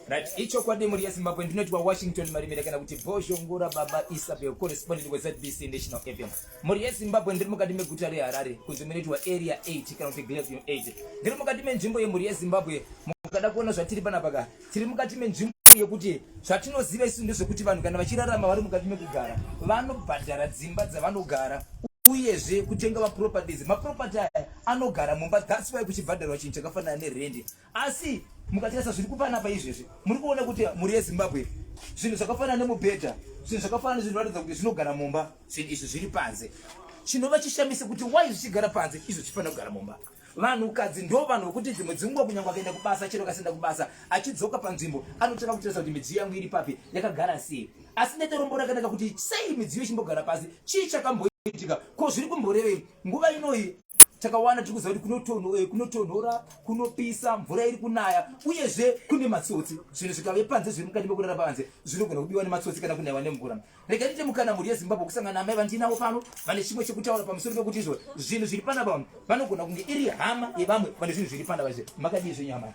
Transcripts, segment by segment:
Right, icho kwadi muri yeZimbabwe ndinoti wa Washington marimira kana kuti Boshongora baba Isabel correspondent with ZBC National FM. Muri yeZimbabwe ndiri mukati meguta reHarare kunzi munoti wa area 8 kana kuti Glenview 8. Ndiri mukati menzvimbo yemuri yeZimbabwe mukada kuona zvatiri panapa tiri mukati menzvimbo yekuti zvatinoziva isu ndezvekuti vanhu kana vachirarama vari mukati mekugara vanobhadhara dzimba dzavanogara uyezve kutenga maproperty aya anogara mumba. That's why kuchibhadharwa chinhu chakafanana nerendi. Asi mukatarisa zviri kupanapa izvezvi muri kuona kuti muri yeZimbabwe zvinhu zvakafanana nemubhedha, zvinhu zvakafanana zvinoratidza kuti zvinogara mumba, zvinhu izvi zviri panze. Chinova chishamise kuti why zvichigara panze izvo zvifanira kugara mumba. Vanhukadzi ndo vanhu vokuti dzimwe dzinguva kunyangwa akaenda kubasa chero akaenda kubasa achidzoka panzvimbo anotaka kutarisa kuti midziyo yangu iri papi yakagara sei. Asi netorombo rakanaka kuti sei midziyo ichimbogara pasi, chii chakamboitika, ko zviri kumborevei nguva inoyi. Takawana tiri kuziva kuti kunotonhora, kunopisa, mvura iri kunaya, uyezve kune matsotsi. Zvinhu zvikave panze zviri mukati mekurara panze zvinogona kubiwa nematsotsi kana kunaiwa nemvura. Rega ndite mukana muri yeZimbabwe kusangana namai vandinawo pano vane chimwe chekutaura pamusoro pekuti izvo zvinhu zviri panapa vanogona kunge iri hama yevamwe vane zvinhu zviri panapa. Makadii zvenyama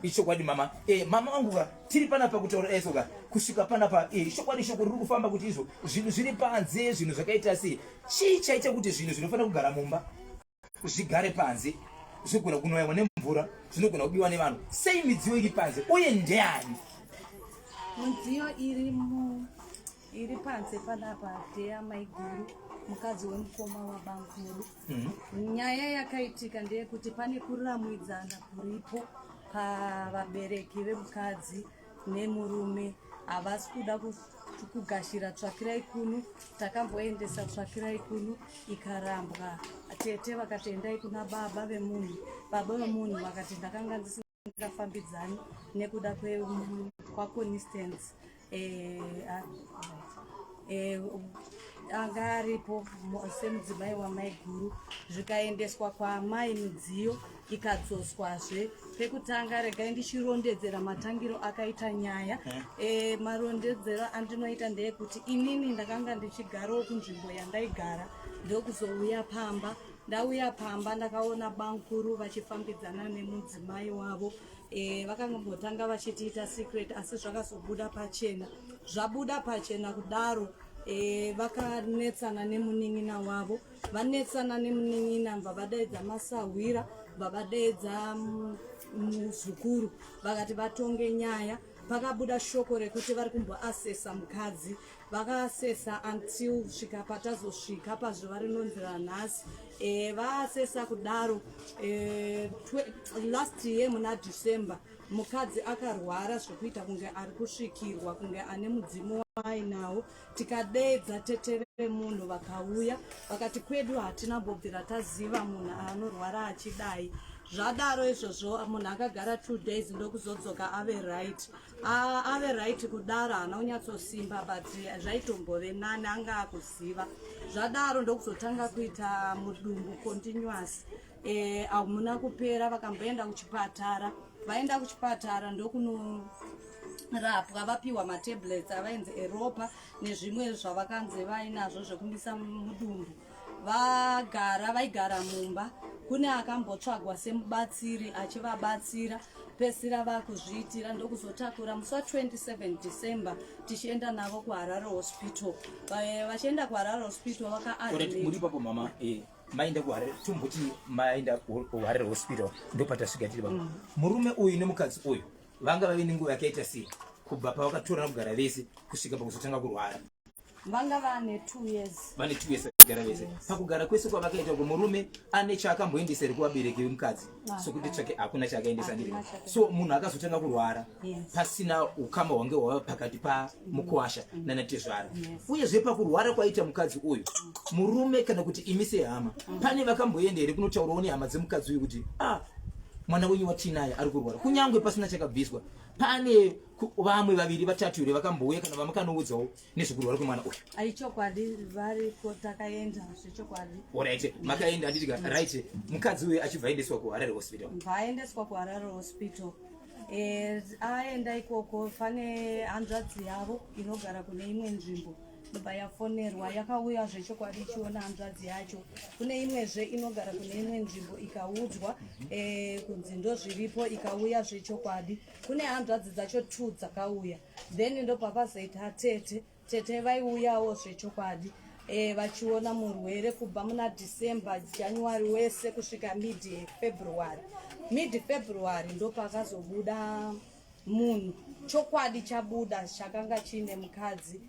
ichokwadi mama? Mama vangu tiri panapa kutaura esoka kusvika panapa chokwadi shoko riri kufamba kuti izvo zvinhu zviri panze, zvinhu zvakaita sei, chii chaita kuti zvinhu zvinofanira kugara mumba zvigare panze, zvinogona kunaiwa nemvura, zvinogona kubiwa nevanhu, sei midziyo iri panze uye ndeani? Midziyo iri panze panapa ndeyamai guru, mukadzi wemukoma wabangu. Nyaya yakaitika ndeyekuti pane kuramwidzana kuripo pavabereki vemukadzi nemurume. Havasi kuda kugashira tsvakirai kuno, takamboendesa tsvakirai kuno ikarambwa. Tete vakatendai kuna baba vemunhu, baba vemunhu vakati ndakanga ndisingafambidzani nekuda kwaconistance anga aripo semudzimai wamai guru. Zvikaendeswa kwamai midziyo ikadzoswazve. Pekutanga regai ndichirondedzera matangiro akaita nyaya. Marondedzero andinoita ndeyekuti inini ndakanga ndichigarawo kunzvimbo yandaigara ndokuzouya pamba. Ndauya pamba ndakaona bankuru vachifambidzana nemudzimai wavo. Vakangotanga vachitiita secret asi zvakazobuda pachena. Zvabuda pachena kudaro vakanetsana nemunin'ina wavo. Vanetsana nemunin'ina mva vadaidza masahwira, vadaidza muzukuru vakati vatonge nyaya. Pakabuda shoko rekuti vari kumboasesa mukadzi. Vakaasesa until svika patazosvika pazuva rinonzira nhasi. Vaasesa kudaro last year muna December mukadzi akarwara zvekuita kunge ari kusvikirwa, kunge ane mudzimu waainawo. Tikadeedza tete vemunhu vakauya vakati kwedu hatina mbobvira taziva munhu anorwara achidai. Zvadaro izvozvo munhu akagara 2 days ndokuzodzoka ave right. Ave right kudaro haana kunyatsosimba but zvaitombove nani anga akuziva. Zvadaro ndokuzotanga kuita mudumbu continuous. Hamuna kupera vakamboenda kuchipatara. Vaenda kuchipatara ndokunorapwa vapiwa matablets avainzi eropa nezvimwe zvavakanzi vainazvo zvekumisa mudumbu. Vaigara mumba. Kune akambotsvagwa semubatsiri achivabatsira. Pesira vakuzviitira ndokuzotakura musi wa27 December tichienda navo kuHarare Hospital. Vachienda kuHarare Hospital vakaadmit. Muri papo mama maenda kuHarare, tomboti maenda kuHarare Hospital ndopatasvika tiri papo. Murume uyu nemukadzi uyu vanga vave nenguva yakaita sei kubva pavakatorana kugara vese kusvika pakuzotanga kurwara? Vanga vane 2 years. Vane 2 years kugara vese. Pakugara kwese kwavakaita kuti murume ane chaakamboendesa kuvabereki vemukadzi sokuti tsvake hakuna chaakaendesa ndiri. So munhu akazotanga kurwara pasina ukama hwange hwava pakati pamukuwasha nanatezvara. Uyezve pakurwara kwaita mukadzi uyu murume kana kuti imi sehama pane vakamboenda here kunotaurawo nehama dzemukadzi uyu kuti mwana wenyu watinaye ari kurwara kunyangwe pasina chakabviswa? Pane vamwe vaviri vatatu here vakambouya kana vamakanoudzawo nezvekurwara kwemwana uyu? Aichokwadi variko takaenda zvechokwadi. Alright, makaenda anditika right. Mukadzi uyu achibva aendeswa kuHarare Hospital. Vaendeswa kuHarare Hospital. Aenda ikoko pane hanzvadzi yavo inogara kune imwe nzvimbo ndobva yafonerwa yakauya zvechokwadi ichiona hanzvadzi yacho. Kune imwezve inogara kune imwe nzvimbo ikaudzwa kunzi ndozviripo ikauya zvechokwadi. Kune hanzvadzi dzacho 2 dzakauya, then ndobva pazoita tete vaiuyawo zvechokwadi vachiona murwere kubva muna December, January wese kusvika mid February ndopakazobuda munhu. Chokwadi chabuda chakanga chine mukadzi.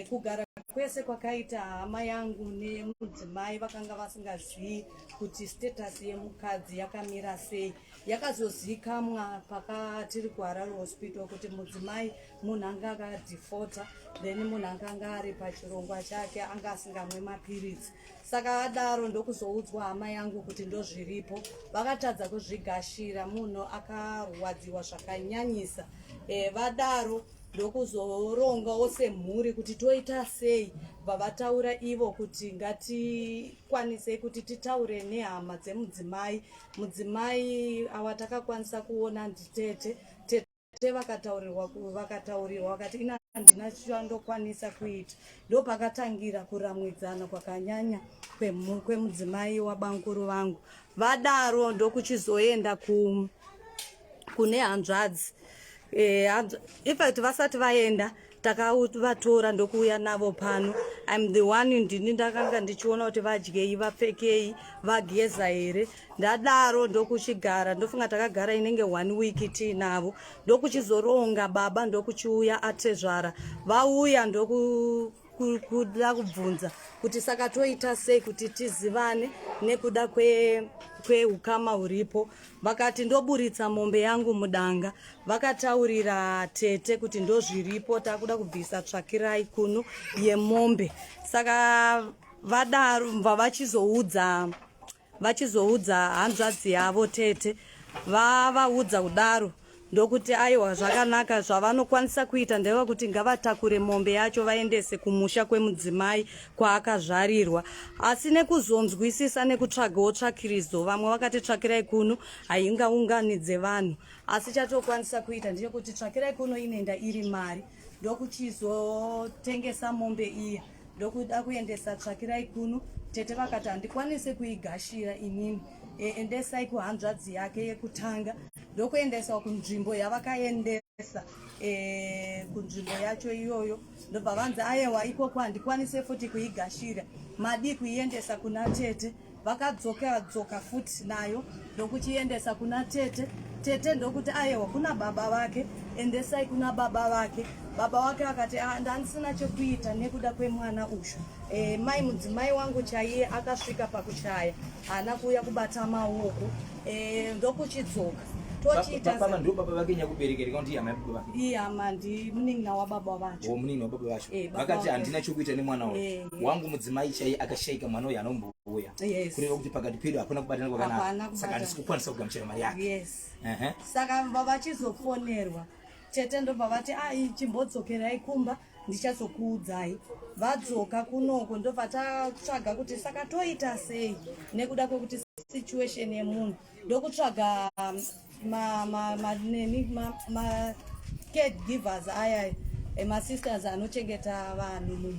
Kugara kwese kwakaita hama yangu nemudzimai vakanga vasingazivi kuti status yemukadzi yakamira sei. Yakazozikamwa pakatiri kuHarare hospital kuti mudzimai munhu anga akadefaulta, then munhu akanga ari pachirongwa chake anga asingamwe mapiritsi. Saka adaro ndokuzoudzwa hama yangu kuti ndozviripo. Vakatadza kuzvigashira, munhu akarwadziwa zvakanyanyisa. Vadaro ndokuzorongawo semhuri kuti toita sei. Vavataura ivo kuti ngatikwanise kuti titaure nehama dzemudzimai. Mudzimai awatakakwanisa kuona nditete. Tete vakataurirwa vakati ina handina chandokwanisa kuita. Ndopakatangira kuramwidzana kwakanyanya kwemudzimai wabanguru vangu. Vadaro ndokuchizoenda kune hanzvadzi. Ifati vasati vaenda takavatora ndokuuya navo pano. I'm the one ndini ndakanga ndichiona kuti vadyei, vapfekei, vageza here. Ndadaro ndokuchigara, ndofunga takagara inenge 1 week tiinavo. Ndokuchizoronga baba ndokuchiuya atezvara. Vauya kuda kubvunza kuti saka toita sei kuti tizivane nekuda kweukama huripo. Vakati ndoburitsa mombe yangu mudanga. Vakataurira tete kuti ndozviripo, takuda kubvisa tsvakirai kuno yemombe. Saka vadaro vachizoudza hanzvadzi yavo tete. Vavaudza kudaro ndokuti aiwa zvakanaka zvavanokwanisa kuita ndeva kuti ngavatakure mombe yacho vaendese kumusha kwemudzimai kwaakazvarirwa. Asi nekuzonzwisisa nekutsvagawo tsvakiridzo, vamwe vakati tsvakirai kuno haingaunganidze vanhu. Asi chatokwanisa kuita ndechekuti tsvakirai kuno inoenda iri mari. Ndokuchizotengesa mombe iya, ndokuda kuendesa tsvakirai kuno. Tete vakati handikwanise kuigashira inini, endesai kuhanzvadzi yake yekutanga. Ndokuendesa kunzvimbo yavakaendesa kunzvimbo yacho iyoyo. Ndobva vanzi aiwa ikoko handikwanise futi kuigashira, madi kuiendesa kuna tete. Vakadzoka futi nayo ndokuchiendesa kuna tete. Tete ndokuti aiwa kuna baba vake, endesai kuna baba vake. Baba wake akati handisina chekuita nekuda kwemwana ushu. Mai mudzimai wangu chaiye akasvika pakuchaya, haana kuuya kubata maoko. Ndokuchidzoka Baba ndo baba vake nyakuberekera kuti hama yababa vake. Hama ndi munin'ina wababa vacho. Munin'ina wababa vacho. Vakati handina chokuita nemwana uyu. Wangu mudzimai chaiye akashaika mwana uyu anombouya. Kureva kuti pakati pedu hapana kubatana kwakanaka. Saka handisi kukwanisa kugamuchira mari yake. Saka vachizofonerwa. Tete ndobva vati chimbodzokerai kumba ndichazokuudzai. Vadzoka kunoko ndobva tatsvaga kuti saka toita sei nekuda kwekuti situation yemunhu. Ndokutsvaga caregivers aya masisters anochengeta vanhu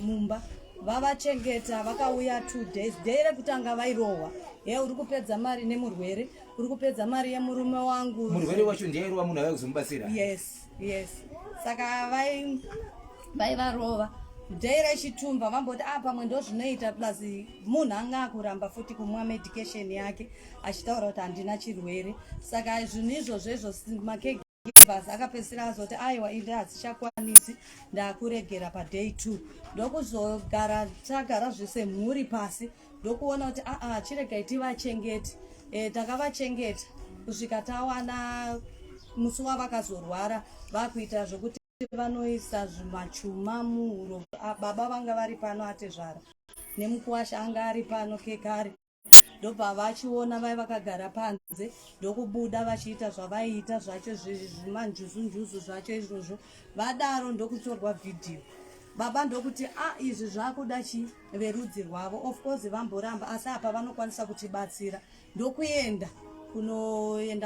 mumba. Vavachengeta vakauya 2 days. Day rekutanga vairohwa. Uri kupedza mari nemurwere, uri kupedza mari yemurume wangu. Murwere wacho ndiye airohwa munhu avai kuzomubatsira. Yes. Saka vaivarova. Day rechitumba vamboti pamwe ndozvinoita plus munhu anga kuramba futi kumwa medication yake achitaura kuti handina chirwere. Saka zvinhu izvozvo macaregivers akapedzisira azoti aiwa inde hadzichakwanisi, ndakuregera paday 2. Ndokuzogara tagara zvese mhuri pasi ndokuona kuti chiregai tivachengete. Takavachengeta kusvika tawana musi wavakazorwara vakuita zvokuti vanoisa zvimachuma muhuro. Baba vanga vari pano atezvara nemukuwasha anga ari pano kekare. Ndobva vachiona vai vakagara panze ndokubuda vachiita zvavaiita zvacho zvimanjuzunjuzu zvacho izvozvo. Vadaro ndokutorwa vhidhiyo. Baba ndokuti izvi zvakuda verudzi rwavo. Of course vamboramba asi apa vanokwanisa kutibatsira. Ndokuenda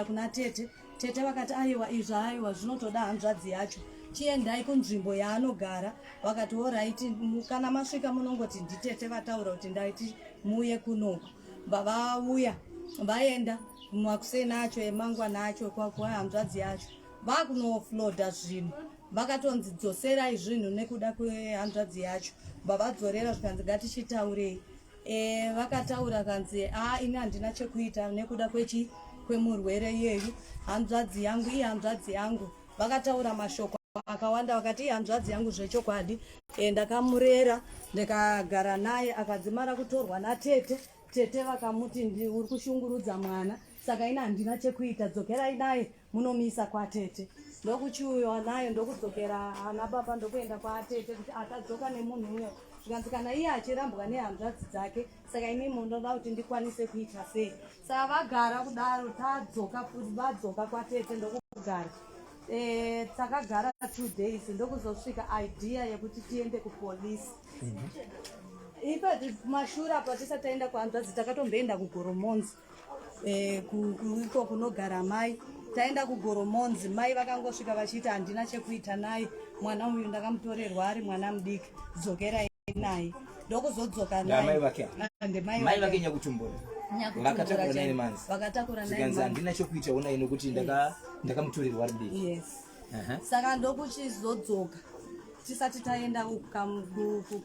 kuna tete. Tete vakati aiwa zvinotoda hanzvadzi yacho. chiendai kunzvimbo yaanogara. Vakati alright, kana masvika munongoti nditete vataura kuti ndaiti muye kunoku. Vauya vaenda makuseni acho emangwana acho kwahanzvadzi yacho vakunofloda zvinhu. Vakatonzi dzoserai zvinhu nekuda kwehanzvadzi yacho. Vavadzorera zvikanzi ngatichitaurei. Vakataura kanzi ini handina chekuita nekuda kwemurwere yeyu, hanzvadzi yangu hanzvadzi yangu. Vakataura mashoko akawanda, vakati hanzvadzi yangu zvechokwadi. Ndakamurera ndikagara naye, akadzimara kutorwa natete. Tete vakamuti uri kushungurudza mwana, saka ina handina chekuita, dzokerai naye munomisa kwatete. Ndokuchiuyiwa naye ndokudzokera ana baba ndokuenda kwatete kuti atadzoka nemunhu uyo. Zvikanzi kana iye achirambwa nehanzvadzi dzake, saka imi mundoda kuti ndikwanise kuita sei. Saka vagara kudaro, tadzoka futi vadzoka kwatete ndokugara. Takagara 2 days ndokuzosvika idea yekuti tiende kupolisi. Ipa mashura patisati taenda kuhanzvadzi takatomboenda kugoromonzi. Kuiko kunogara mai. Taenda kugoromonzi, mai vakangosvika vachiti handina chekuita naye, mwana uyu ndakamutorerwa ari mwana mudiki, dzokerai naye. Ndokuzodzoka naye. Mai vake nyakutumbura. Vakatakura naye manzi. Vakatakura naye manzi. Handina chekuita una ino kuti ndakamutorerwa ari mudiki. Yes. Saka ndokuchizodzoka. Tisati taenda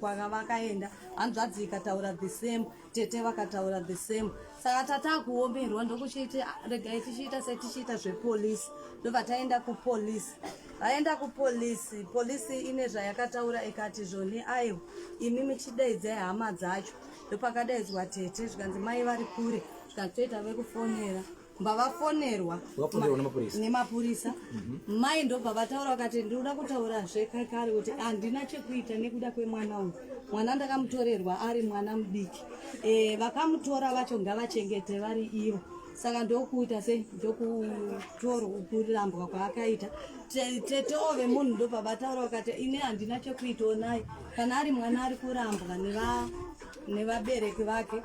kwavakaenda, hanzvadzi ikataura the same, tete vakataura the same. Saka tatakuomberwa ndokuchiti regai tichiita setichiita zvepolisi. Ndobva taenda kupolisi. Vaenda kupolisi, polisi ine zvayakataura ikati zvoni aiwa imi michidaidzai hama dzacho. Ndopakadaidzwa tete zvikanzi mai vari kure, zvikanzi toita vekufonera. Mbavafonerwa nemapurisa. Mai ndobva vataura vakati ndinoda kutaura zvekare kuti handina chekuita nekuda kwemwana uyu. Mwana ndakamutorerwa ari mwana mudiki. Vakamutora vacho ngavachengete vari ivo. Saka ndokuita sei ndokutorwa kurambwa kwaakaita. Tete ove munhu ndobva vataura vakati ine handina chekuita naye. Kana ari mwana ari kurambwa nevabereki vake,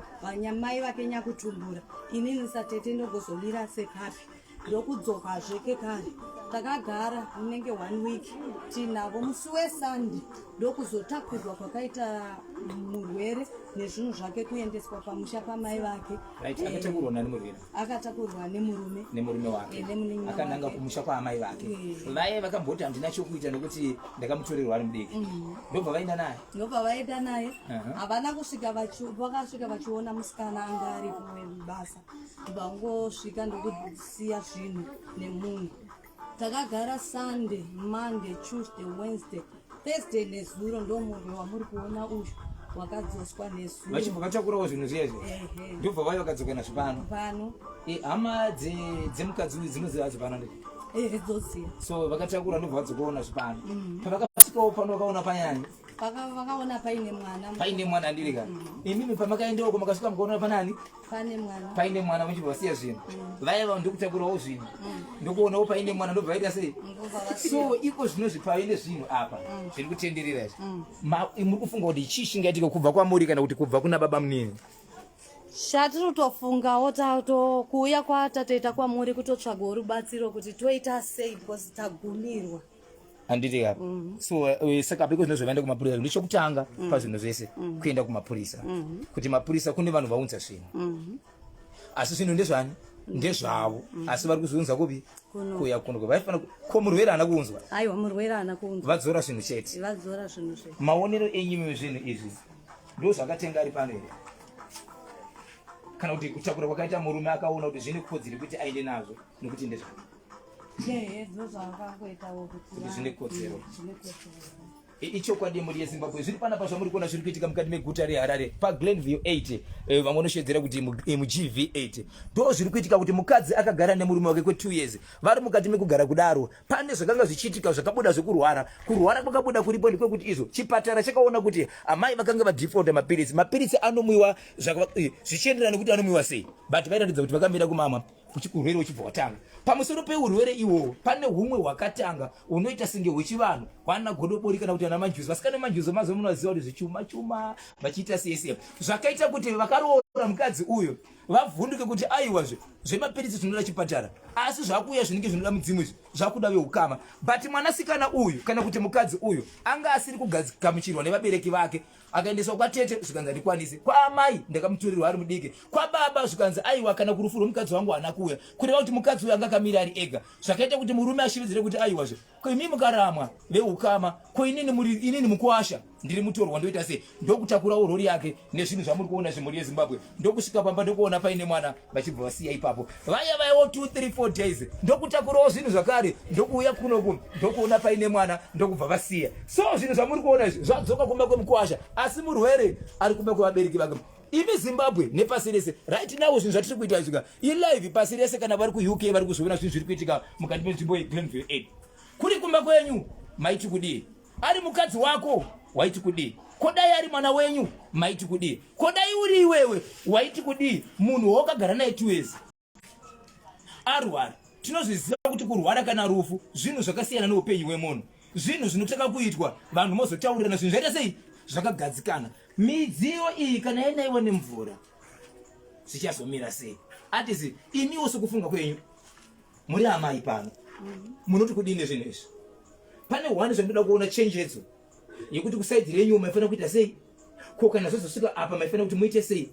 mai vake nyakutumbura. Inini satete ndogozolira sekapi. Ndokudzoka zvekekare. Takagara munenge 1 week. Tinavo musi weSunday ndokuzotakurwa kwakaita murwere nezvinhu zvake kuendeswa pamusha pamai vake. Akatakurwa nani murwere? Akatakurwa nemurume. Nemurume wake. Akananga kumusha kwaamai vake. Mai vakamboti handina chokuita nekuti ndakamutorerwa ari mudiki. Ndobva vaenda naye. Ndobva vaenda naye. Havana kusvika vakasvika vachiona musikana anga aripo webasa. Vangosvika ndokusiya zvinhu nemunhu. Takagara Sunday, Monday, Tuesday, Wednesday, Thursday nezuro ndomurwe wamuri kuona uyu wakadzoswa nezuro. Vachibva vatakurawo zvinhu zvezvo. Ndobva vayo vakadzoka nazvo pano. Hama dzemukadzi uyu dzinoziva pano ndii. Dzoziva. So vakatakura ndobva vadzokawo nazvo pano. Pavakasvikawo pano vakaona panyani. Vakaona paine mwana. Paine mwana ndiri ka. Imimi pamakaendawo makasvika mukaona panani? Pane mwana. Paine mwana muchibva vasiya zvinhu. Vaya ndokutakurawo zvinhu. Ndokuonawo paine mwana ndobva vaita sei? So iko zvinozvi paine zvinhu apa zviri kutenderera izvi. Muri kufunga kuti chii chingaitika kubva kwamuri kana kuti kubva kuna baba munini? Shatiri kutofungawo kuuya kwatatoita kwamuri kutotsvagawo rubatsiro kuti toita sei because tagumirwa. Handiti apa. So saka piko zvinozvaenda kumapurisa ndechokutanga pazvinhu zvese kuenda kumapurisa. Kuti mapurisa kune vanhu vaunza zvinhu. Asi zvinhu ndezvani? Ndezvavo. Asi vari kuzviunza kupi? Kuya kuno. Vaifana ko murwere ana kuunzwa. Aiwa murwere ana kuunzwa. Vadzora zvinhu chete. Vadzora zvinhu chete. Maonero enyu zvinhu izvi ndo zvakatenga ari pano here. Kana kuti kutakura kwakaita murume akaona kuti zvine kodzero kuti aende nazvo nokuti ndezvani. Zvine kodzero. Ichokwadi muri yeZimbabwe zviri panapa zvamuri kuona zviri kuitika mukati meguta reHarare paGlenview 8 vamwe vanoshedzera kuti muGV 8 ndo zviri kuitika kuti mukadzi akagara nemurume wake kwe2 years vari mukati mekugara kudaro pane zvakanga zvichiitika zvakabuda zvekurwara kwakabuda kuripo ndikokuti izvo chipatara chakaona kuti amai vakanga vadefaulta mapirisi anomwiwa zvichienderana nekuti anomwiwa sei but vairatidza kuti vakamira kumamwa urwere uchibva watanga pamusoro peurwere iwowo pane humwe hwakatanga unoita senge hwechivanhu hwana godobori kana kuti ana manjuzi vasikane manjuzi mazo munoziva kuti zvichuma vachiita sese zvakaita kuti vakaroora mukadzi uyo vavhunduke kuti aiwa zvemapirisi zvinoda chipatara asi zvakuuya zvinenge zvinoda mudzimu izvi zvakuda veukama. But mwanasikana uyu kana kuti mukadzi uyu anga asiri kugamuchirwa nevabereki vake, akaendeswa kwatete zvikanzi andikwanisi, kwaamai ndakamuturirwa ari mudiki, kwababa zvikanzi aiwa kana kurufu rwomukadzi wangu haana kuuya, kureva kuti mukadzi uyu anga akamira ari ega, zvakaita kuti murume ashividzire kuti aiwazve koimi mukaramwa veukama, koinini mukuasha ndiri mutorwa ndoita sei, ndokutakura urori yake nezvinhu zvamuri kuona zvemhuri yeZimbabwe, ndokusvika pamba ndokuona paine mwana vachibva vasiya ipapo, vaya vaiwo 2-3-4 days ndokutakurawo zvinhu zvakare, ndokuuya kunoku ndokuona paine mwana ndokubva vasiya. So zvinhu zvamuri kuona izvi zvadzoka kumba kwemukuasha, asi murwere ari kumba kwevabereki vake. Imi Zimbabwe nepasi rese right now zvinhu zvatiri kuita izvika ilive pasi rese, kana vari kuUK vari kuzviona zvinhu zviri kuitika mukati menzvimbo yeGlenview 8 kuri kumba kwenyu maiti kudii, ari mukadzi wako waiti kudii, kodai ari mwana wenyu maiti kudii, kodai uri iwewe waiti kudii, munhu wakagara naye 2 years arwara. Tinozviziva kuti kurwara kana rufu zvinhu zvakasiyana neupenyu hwemunhu, zvinhu zvinotaka kuitwa vanhu mozotaurirana zvinhu zvaita sei zvakagadzikana. Midziyo iyi kana yanaiwa nemvura zvichazomira sei? Atisi imiwo sokufunga kwenyu muri amai pano munoti kudini zvinhu izvi. Pane hwani zvandinoda kuona chenjedzo yekuti kusaidhi renyu maifanira kuita sei, ko kana zvozosvika apa maifanira kuti muite sei.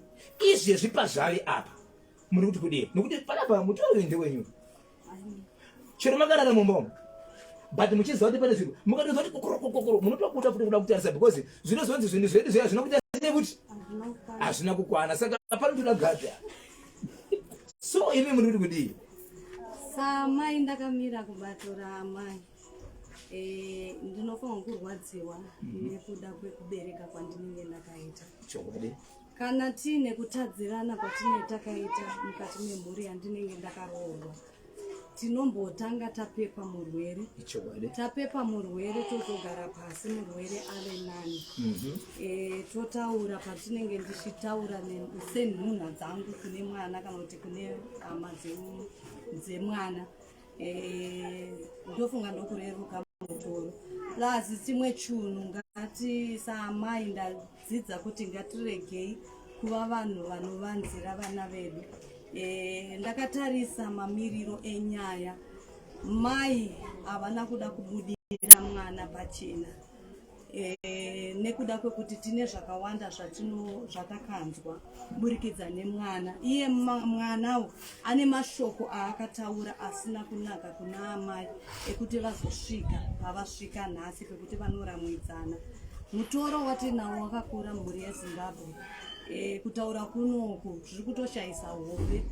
Izvezvi pazvave apa muri kuti kudini, nokuti panapa mutoende wenyu chero makarara mumba but muchiziva kuti pane zvinhu mukatoziva kuti kokoro munotokuta futi kuda kutarisa because zvinozonzi zvinhu zvedu zviya zvinokuita kuti hazvina kukwana, saka panotoda gadha. So imi muri kuti kudini? Samai ndakamira kubatora amai, ndinofanwa kurwadziwa nekuda kwekubereka kwandinenge ndakaita. Kana tine kutadzirana kwatine takaita mukati memhuri yandinenge ndakaroorwa, tinombotanga tapepa murwere, totogara pasi murwere ave nani, totaura patinenge ndichitaura senhunha dzangu kune mwana kana kuti kune hama dzemwana, ndofunga ndokureruka mutoro. Lazi chimwe chinhu ngati saamai ndadzidza kuti ngatiregei kuva vanhu vanovanzira vana vedu. Ndakatarisa mamiriro enyaya, mai havana kuda kubudira mwana pachena, nekuda kwekuti tine zvakawanda zvatakanzwa burikidza nemwana. Iye mwanawo ane mashoko aakataura asina kunaka kuna amai ekuti vazosvika pavasvika nhasi pekuti vanoramwidzana. Mutoro watinawo wakakura mhuri yeZimbabwe, kutaura kunoku zviri kutoshayisa hope.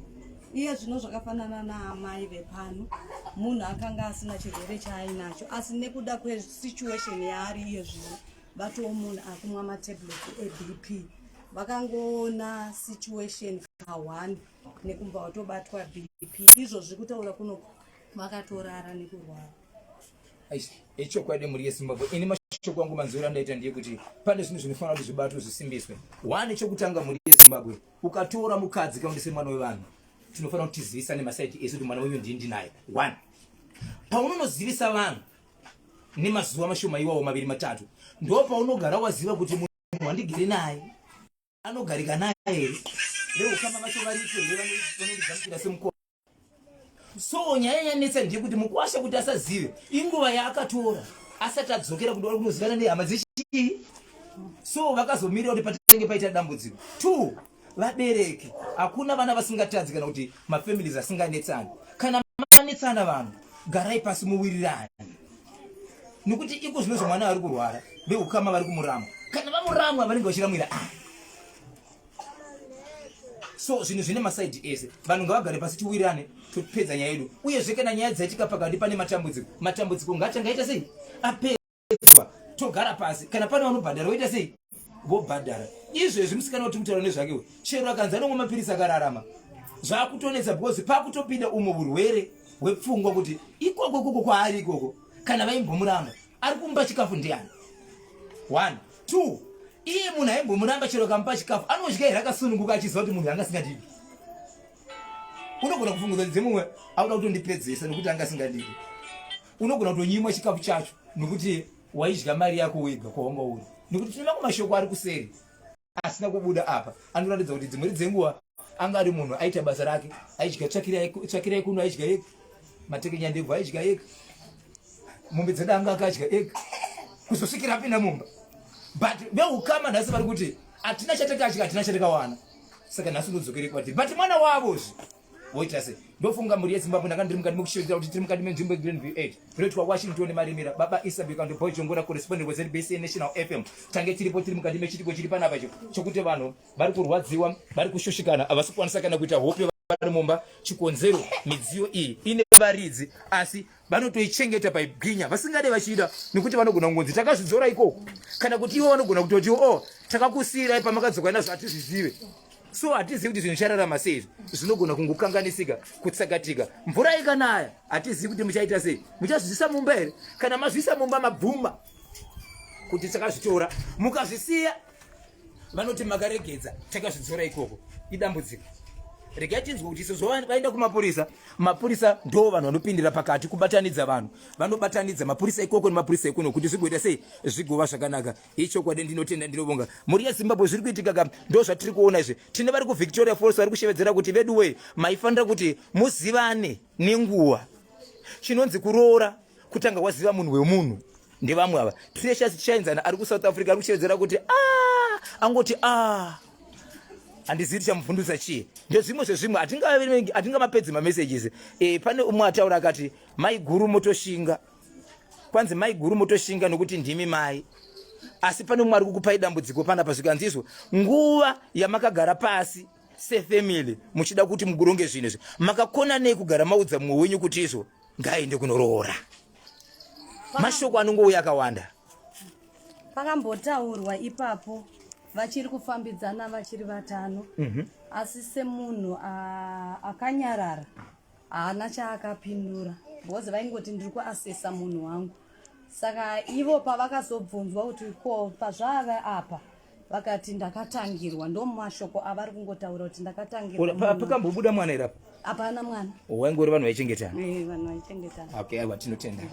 Iye zvino zvakafanana naamai vepano, munhu akanga asina chirwere chaainacho, asi nekuda kwesituation yaari iye zvino vatoo munhu akumwa matablets eBP, vakangoona situation ka1 nekumba watobatwa BP, izvo zviri kutaura kunoku vakatorara nekurwara. Ichokwadi muri yeZimbabwe. Ini mashoko angu manzura ndaita ndiye kuti pane zvinhu zvinofanira kuti zvibatwe zvisimbiswe. Wani chokutanga muri yeZimbabwe, ukatora mukadzi kaundise mwana wevanhu, tinofanira kuti tizivisane masaiti esu kuti mwana wenyu ndinaye. 1 paunonozivisa vanhu nemazuva mashoma iwawo 2-3 ndo paunogara waziva kuti munhu wandigere naye anogarika naye here, leo kama vacho varipo vanondigamuchira semukoma. So nyaya yanetsa ndiye kuti mukuasha kuti asazive inguva yaakatora asati adzokera kuti kunozivana nehama dzechii. So vakazomirira kuti patenge paita dambudziko. 2 vabereki, hakuna vana vasingatadzi kana kuti mafamilies asinganetsani. Kana manetsana vanhu garai pasi muwirirane, nekuti iko zvinozvo mwana ari kurwara veukama vari kumurama, kana vamuramwa vanenge vachiramwira. So zvinhu zvine masaidi ese, vanhu ngavagare pasi tiwirirane topedza nyaya yedu. Uyezve kana nyaya dzaitika pakati pane matambudziko ngatangaita sei apedzwa, togara pasi. Kana pane vanobhadhara voita sei vobhadhara. Izvezvi musikana kuti mutaura nezvakewo, chero akanzi anomwa mapirisi akararama zvakutonetsa because pakutopinda umwe urwere hwepfungwa kuti ikoko kwaari ikoko kana vaimbomuramba ari kumba chikafu ndiani. 1 2 iye munhu aimbomuramba chero kampa chikafu anodya here akasununguka achiziva kuti munhu anga asingadivi. Unogona kufungudzwa dzemumwe auda kutondipedzesa nokuti anga asingadivi. Unogona kutonyimwa chikafu chacho nokuti waidya mari yako wega kwawanga uri, nokuti tine mamwe mashoko ari kuseri asina kubuda apa anoratidza kuti dzimwe dzenguva anga ari munhu aita basa rake aidya tsvakirai kuno aidya ega matekenya ndebvu aidya ega mombe dzedanga akadya ega kuzosvikira apinda mumba but veukama nhasi vari kuti hatina chatakadya hatina chatakawana saka nhasi ndodzokere kwatiri but mwana wavozve voita sei ndofunga mhuri yezimbabwe ndanga ndiri mukati mekushevedzera kuti tiri mukati menzvimbo yeGlenview 8 kunoitwa Washington marimira baba Isabel and Bojongora correspondent weZBC National FM tange tiripo tiri mukati mechitiko chiri panapa chokuti vanhu vari kurwadziwa vari kushushikana havasi kukwanisa kana kuita hope vari mumba chikonzero midziyo iyi ine varidzi asi vanotoichengeta paigwinya vasingade vachida nekuti vanogona kungonzi takazvidzora ikoko kana kuti ivo vanogona kutoti takakusiyirai pamakadzoka nazvo hatizvizive so hatizivi kuti zvinhu zvararama sei zvinogona kungokanganisika kutsakatika mvura ikanaya hatizivi kuti muchaita sei muchazvisa mumba here kana mazvisa mumba mabvuma kuti takazvitora mukazvisiya vanoti makaregedza takazvidzora ikoko idambudziko regai tinzwe kuti izvo vaenda kumapurisa mapurisa ndo vanhu vanopindira pakati kubatanidza vanhu vanobatanidza mapurisa ikoko nemapurisa ikuno kuti zvigoita sei zvigova zvakanaka ichokwadi ndinotenda ndinobonga mhuri yezimbabwe zviri kuitika ka ndo zvatiri kuona izvi tine vari kuvictoria falls vari kushevedzera kuti veduwe maifanira kuti muzivane nenguva chinonzi kuroora kutanga waziva munhu wemunhu ndevamwe ava Precious Chienzana ari kuSouth Africa ari kushevedzera kuti angoti handizivi chamuvhundutsa chii ndezvimwe zvezvimwe hatingamapedzi mamessages pane umwe ataura akati mai guru motoshinga kwanzi mai guru motoshinga nokuti ndimi mai asi pane umwe ari kukupai dambudziko panapa zvikanzizvo nguva yamakagara pasi sefamily muchida kuti muguronge zvinhu izvi makakona nei kugara maudza mumwe wenyu kuti izvo ngaende kunoroora mashoko anongouya akawanda pakambotaurwa ipapo vachiri kufambidzana vachiri vatano asi semunhu akanyarara haana chaakapindura because vaingoti ndiri kuasesa munhu wangu saka ivo pavakazobvunzwa kuti ko pazvava apa vakati ndakatangirwa ndo mashoko avari kungotaura kuti ndakatangirwa pakambobuda mwana irapo hapana mwana waingori vanhu vaichengetana vanhu vaichengetana okay aiwa tinotenda